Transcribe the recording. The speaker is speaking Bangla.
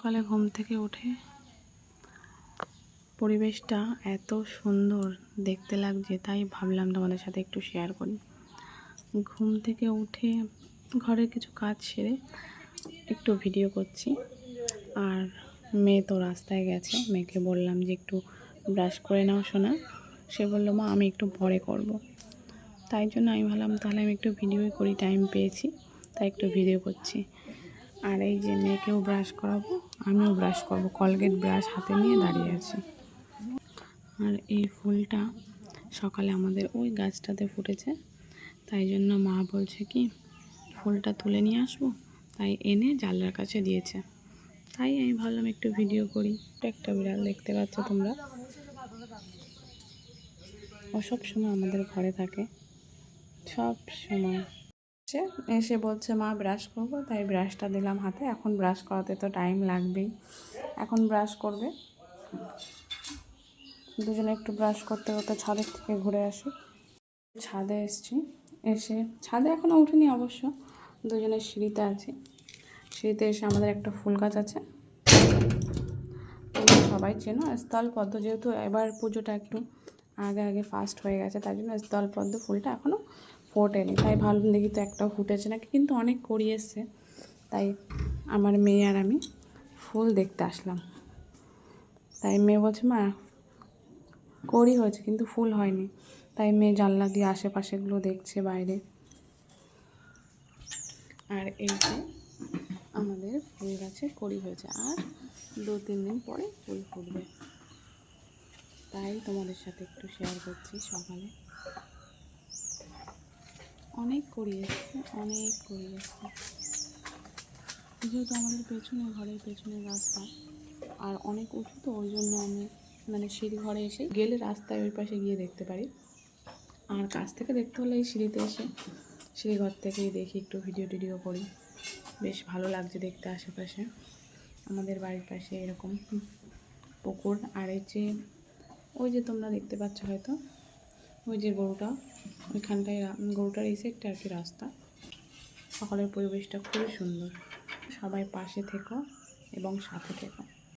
সকালে ঘুম থেকে উঠে পরিবেশটা এত সুন্দর দেখতে লাগছে, তাই ভাবলাম তোমাদের সাথে একটু শেয়ার করি। ঘুম থেকে উঠে ঘরের কিছু কাজ সেরে একটু ভিডিও করছি। আর মেয়ে তো রাস্তায় গেছে, মেয়েকে বললাম যে একটু ব্রাশ করে নাও সোনা। সে বললো মা আমি একটু পরে করব। তাই জন্য আমি ভাবলাম তাহলে আমি একটু ভিডিওই করি, টাইম পেয়েছি তাই একটু ভিডিও করছি। আর এই যে মেয়েকেও ব্রাশ করাবো, আমিও ব্রাশ করব, কলগেট ব্রাশ হাতে নিয়ে দাঁড়িয়ে আছি। আর এই ফুলটা সকালে আমাদের ওই গাছটাতে ফুটেছে, তাই জন্য মা বলছে কি ফুলটা তুলে নিয়ে আসবো, তাই এনে জানলার কাছে দিয়েছে। তাই আমি ভাবলাম একটু ভিডিও করি। একটা বিড়াল দেখতে পাচ্ছ তোমরা, ও সব সময় আমাদের ঘরে থাকে, সব সময় এসে বলছে মা ব্রাশ করব, তাই ব্রাশটা দিলাম হাতে। এখন ব্রাশ করাতে তো টাইম লাগবেই, এখন ব্রাশ করবে। দুজনে একটু ব্রাশ করতে করতে ছাদের থেকে ঘুরে আসি। ছাদে এসছি, এসে ছাদে এখনও উঠিনি অবশ্য, দুজনে সিঁড়িতে আছি। সিঁড়িতে এসে আমাদের একটা ফুল গাছ আছে, সবাই চেনো, স্থলপদ্ম। যেহেতু এবার পুজোটা একটু আগে ফাস্ট হয়ে গেছে, তাই জন্য স্থলপদ্ম ফুলটা এখনও ফোটেনি। তাই ভাবলাম দেখি তো একটাও ফুটেছে নাকি, কিন্তু অনেক কড়ি এসছে। তাই আমার মেয়ে আর আমি ফুল দেখতে আসলাম। তাই মেয়ে বলছে মা কড়ি হয়েছে কিন্তু ফুল হয়নি। তাই মেয়ে জানলা দিয়ে আশেপাশেগুলো দেখছে বাইরে। আর এই যে আমাদের ফুল গাছে কড়ি হয়েছে, আর 2-3 দিন পরে ফুল ফুটবে। তাই তোমাদের সাথে একটু শেয়ার করছি। সকালে অনেক কড়ি এসছে, অনেক কড়ি এসছে। যেহেতু আমাদের পেছনে, ঘরের পেছনে রাস্তা আর অনেক উঁচু, তো ওই জন্য আমি সিঁড়ি ঘরে এসে গেলে রাস্তায় ওই পাশে গিয়ে দেখতে পারি। আর কাছ থেকে দেখতে হলে এই সিঁড়িতে এসে সিঁড়িঘর থেকেই দেখি, একটু ভিডিও টিডিও করি। বেশ ভালো লাগছে দেখতে। আশেপাশে আমাদের বাড়ির পাশে এরকম পুকুর, আর এই যে ওই যে তোমরা দেখতে পাচ্ছ হয়তো ওই যে গরুটা, ওইখানটায় গরুটার এই সাইডটা আর কি রাস্তা। সকালের পরিবেশটা খুবই সুন্দর। সবাই পাশে থেকো এবং সাথে থেকো।